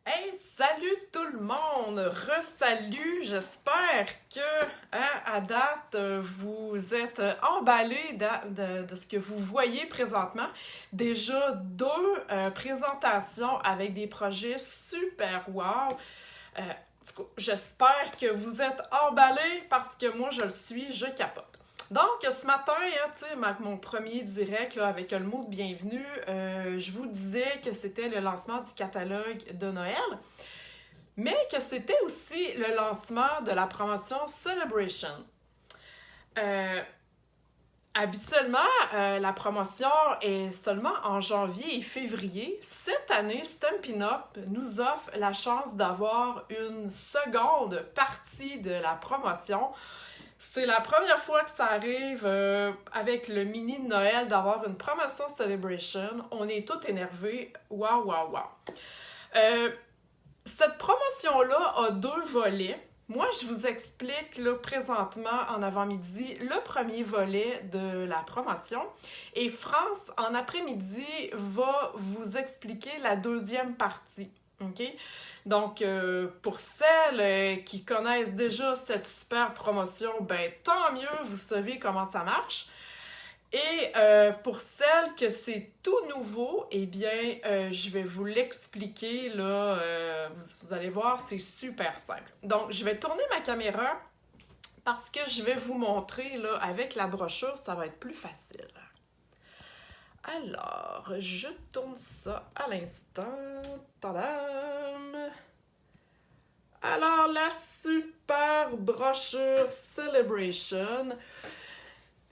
Hey, salut tout le monde! Re-salut! J'espère que à date, vous êtes emballés de ce que vous voyez présentement. Déjà deux présentations avec des projets super wow! En tout cas, j'espère que vous êtes emballés parce que moi, je le suis, je capote. Donc, ce matin, hein, tu sais, mon premier direct là, avec le mot de bienvenue, je vous disais que c'était le lancement du catalogue de Noël, mais que c'était aussi le lancement de la promotion Celebration. Euh, Habituellement, la promotion est seulement en janvier et février. Cette année, Stampin' Up nous offre la chance d'avoir une seconde partie de la promotion. C'est la première fois que ça arrive avec le mini de Noël d'avoir une promotion Celebration. On est tous énervés. Waouh, waouh, waouh. Cette promotion-là a deux volets. Moi, je vous explique là, présentement en avant-midi le premier volet de la promotion et France, en après-midi, va vous expliquer la deuxième partie. OK? Donc, pour celles qui connaissent déjà cette super promotion, ben tant mieux, vous savez comment ça marche. Et pour celles que c'est tout nouveau, eh bien, je vais vous l'expliquer, là, vous allez voir, c'est super simple. Donc, je vais tourner ma caméra parce que je vais vous montrer, là, avec la brochure, ça va être plus facile. Alors, je tourne ça à l'instant. Tadam! Alors, la super brochure Celebration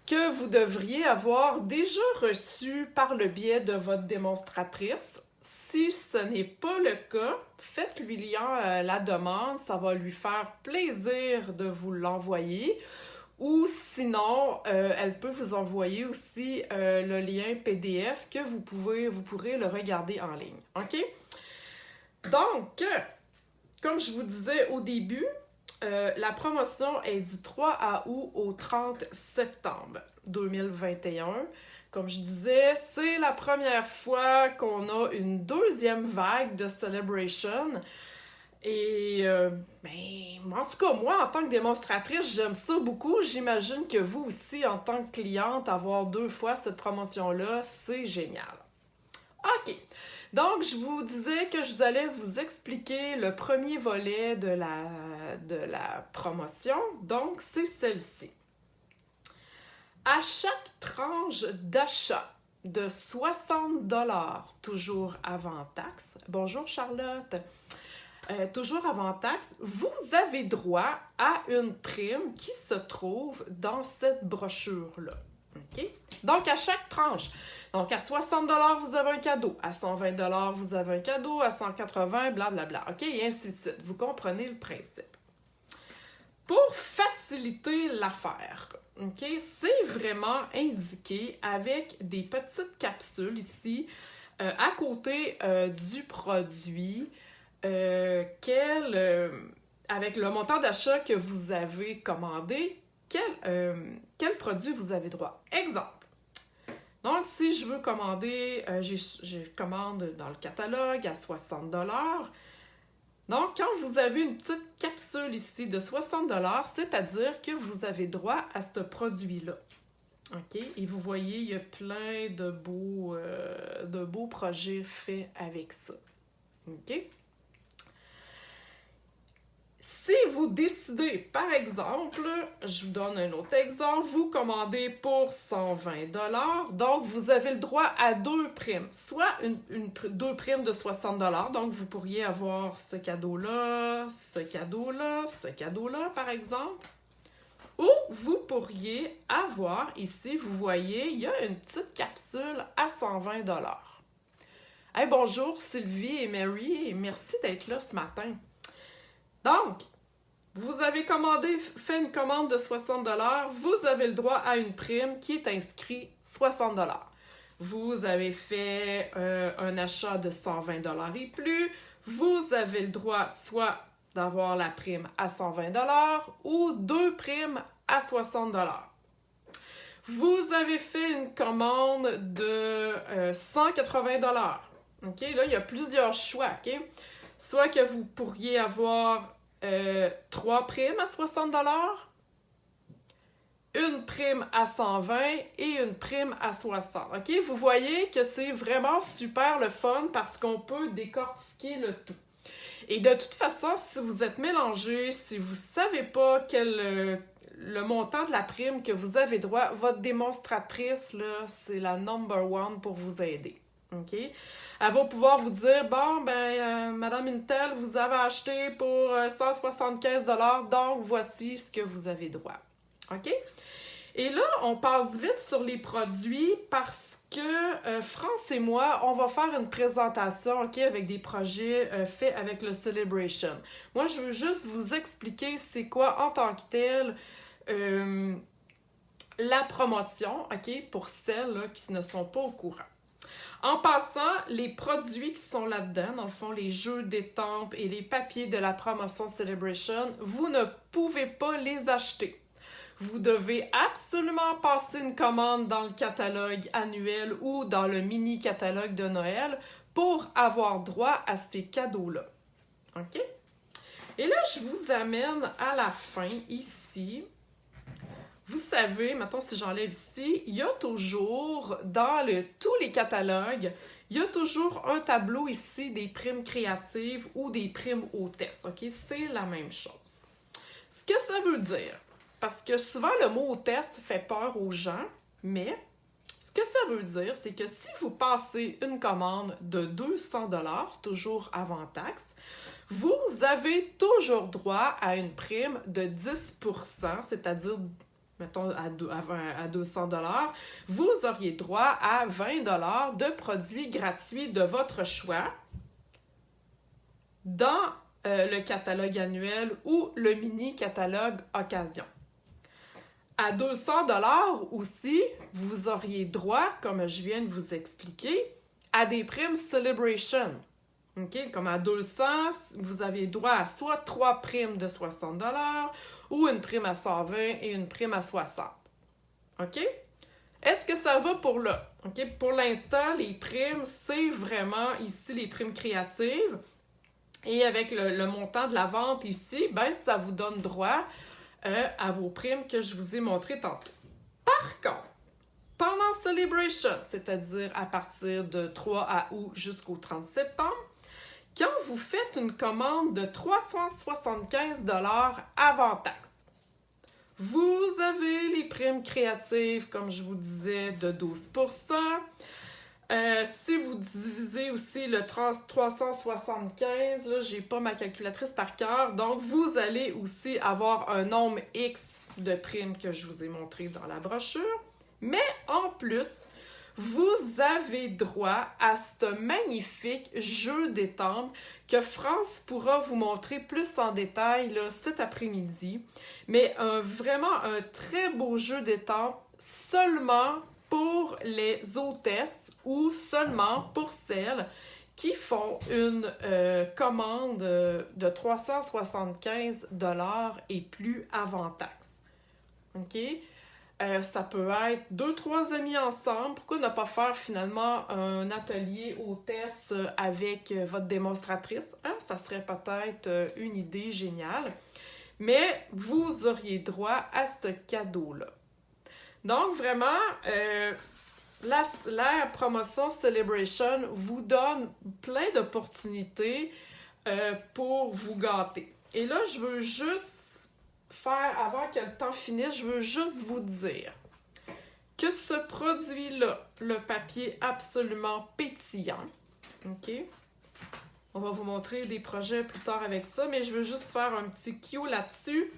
que vous devriez avoir déjà reçue par le biais de votre démonstratrice. Si ce n'est pas le cas, faites-lui lire la demande, ça va lui faire plaisir de vous l'envoyer. Ou sinon, elle peut vous envoyer aussi le lien PDF que vous pourrez le regarder en ligne. OK? Donc, comme je vous disais au début, la promotion est du 3 août au 30 septembre 2021. Comme je disais, c'est la première fois qu'on a une deuxième vague de Celebration. Et, en tout cas, moi, en tant que démonstratrice, j'aime ça beaucoup. J'imagine que vous aussi, en tant que cliente, avoir deux fois cette promotion-là, c'est génial. OK. Donc, je vous disais que je allais vous expliquer le premier volet de la promotion. Donc, c'est celle-ci. À chaque tranche d'achat de 60 toujours avant taxe, bonjour Charlotte, toujours avant taxe, vous avez droit à une prime qui se trouve dans cette brochure-là. OK? Donc, à chaque tranche. Donc, à 60 vous avez un cadeau. À 120 vous avez un cadeau. À 180 blablabla. OK? Et ainsi de suite. Vous comprenez le principe. Pour faciliter l'affaire, OK? C'est vraiment indiqué avec des petites capsules ici, à côté du produit, avec le montant d'achat que vous avez commandé, quel produit vous avez droit. Exemple. Donc, si je veux commander, je commande dans le catalogue à 60 $. Donc, quand vous avez une petite capsule ici de 60 $, c'est-à-dire que vous avez droit à ce produit-là. OK? Et vous voyez, il y a plein de beaux projets faits avec ça. OK? Si vous décidez, par exemple, je vous donne un autre exemple, vous commandez pour 120 $, donc vous avez le droit à deux primes, soit deux primes de 60 $, donc vous pourriez avoir ce cadeau-là, ce cadeau-là, ce cadeau-là, par exemple, ou vous pourriez avoir, ici, vous voyez, il y a une petite capsule à 120 $. Hey, bonjour Sylvie et Mary, et merci d'être là ce matin. Donc, vous avez fait une commande de 60 $, vous avez le droit à une prime qui est inscrite 60 $. Vous avez fait un achat de 120 $ et plus, vous avez le droit soit d'avoir la prime à 120 $ ou deux primes à 60 $. Vous avez fait une commande de 180 $. OK? Là, il y a plusieurs choix. OK? soit que vous pourriez avoir 3 primes à 60 $, une prime à 120 et une prime à 60. OK? Vous voyez que c'est vraiment super le fun parce qu'on peut décortiquer le tout. Et de toute façon, si vous êtes mélangé, si vous ne savez pas le montant de la prime que vous avez droit, votre démonstratrice, là, c'est la number one pour vous aider. OK? Elle va pouvoir vous dire, bon, Madame Intel, vous avez acheté pour 175 $, donc voici ce que vous avez droit. OK? Et là, on passe vite sur les produits parce que France et moi, on va faire une présentation, OK, avec des projets faits avec le Celebration. Moi, je veux juste vous expliquer c'est quoi en tant que tel la promotion, OK, pour celles là, qui ne sont pas au courant. En passant, les produits qui sont là-dedans, dans le fond, les jeux d'étampes et les papiers de la promotion Celebration, vous ne pouvez pas les acheter. Vous devez absolument passer une commande dans le catalogue annuel ou dans le mini-catalogue de Noël pour avoir droit à ces cadeaux-là. OK? Et là, je vous amène à la fin, ici. Vous savez, mettons si j'enlève ici, il y a toujours, dans tous les catalogues, il y a toujours un tableau ici des primes créatives ou des primes hôtesses. OK? C'est la même chose. Ce que ça veut dire, parce que souvent le mot hôtesse fait peur aux gens, mais ce que ça veut dire, c'est que si vous passez une commande de 200 $, toujours avant taxe, vous avez toujours droit à une prime de 10%, c'est-à-dire, mettons, à 200 $, vous auriez droit à 20 $ de produits gratuits de votre choix dans le catalogue annuel ou le mini-catalogue occasion. À 200 $ aussi, vous auriez droit, comme je viens de vous expliquer, à des primes Celebration. Okay? Comme à 200, vous avez droit à soit 3 primes de 60 $ ou une prime à 120 et une prime à 60. OK? Est-ce que ça va pour là? Okay? Pour l'instant, les primes, c'est vraiment ici les primes créatives. Et avec le montant de la vente ici, ben ça vous donne droit à vos primes que je vous ai montrées tantôt. Par contre, pendant Celebration, c'est-à-dire à partir de 3 août jusqu'au 30 septembre, quand vous faites une commande de 375 $ avant taxe, vous avez les primes créatives, comme je vous disais, de 12%. Si vous divisez aussi le 375, là, j'ai pas ma calculatrice par cœur, donc vous allez aussi avoir un nombre X de primes que je vous ai montré dans la brochure. Mais en plus, vous avez droit à ce magnifique jeu d'étampes que France pourra vous montrer plus en détail là, cet après-midi. Mais vraiment un très beau jeu d'étampes seulement pour les hôtesses ou seulement pour celles qui font une commande de 375 $ et plus avant taxe. OK? Ça peut être 2-3 amis ensemble. Pourquoi ne pas faire finalement un atelier hôtesse avec votre démonstratrice? Hein? Ça serait peut-être une idée géniale. Mais vous auriez droit à ce cadeau-là. Donc, vraiment, la promotion Celebration vous donne plein d'opportunités pour vous gâter. Et là, je veux juste faire, avant que le temps finisse, je veux juste vous dire que ce produit-là, le papier absolument pétillant, OK? On va vous montrer des projets plus tard avec ça, mais je veux juste faire un petit cue là-dessus.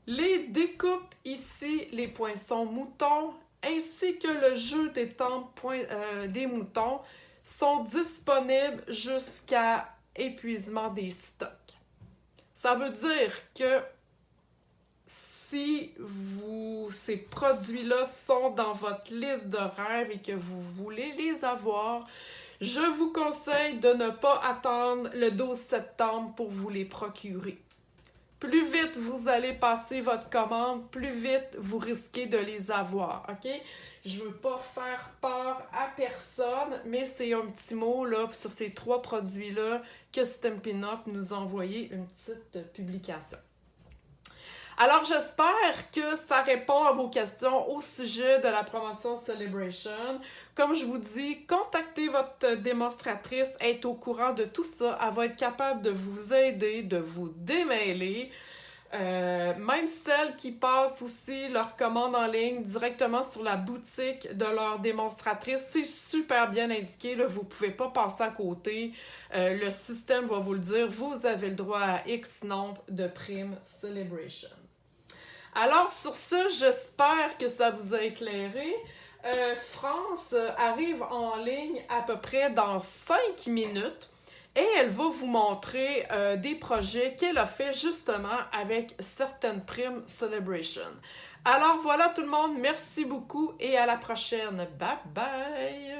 Les découpes ici, les poinçons moutons, ainsi que le jeu d'étampes des moutons sont disponibles jusqu'à épuisement des stocks. Ça veut dire que si ces produits-là sont dans votre liste de rêves et que vous voulez les avoir, je vous conseille de ne pas attendre le 12 septembre pour vous les procurer. plus vite vous allez passer votre commande, plus vite vous risquez de les avoir, OK? Je veux pas faire peur à personne, mais c'est un petit mot là, sur ces 3 produits-là que Stampin' Up nous a envoyé une petite publication. Alors, j'espère que ça répond à vos questions au sujet de la promotion Celebration. Comme je vous dis, contactez votre démonstratrice, elle est au courant de tout ça, elle va être capable de vous aider, de vous démêler. Même celles qui passent aussi leur commande en ligne directement sur la boutique de leur démonstratrice, c'est super bien indiqué, là, vous ne pouvez pas passer à côté. Le système va vous le dire, vous avez le droit à X nombre de primes Celebration. Alors sur ce, j'espère que ça vous a éclairé. France arrive en ligne à peu près dans 5 minutes. Et elle va vous montrer des projets qu'elle a fait justement avec certaines primes Celebration. Alors voilà tout le monde, merci beaucoup et à la prochaine. Bye bye!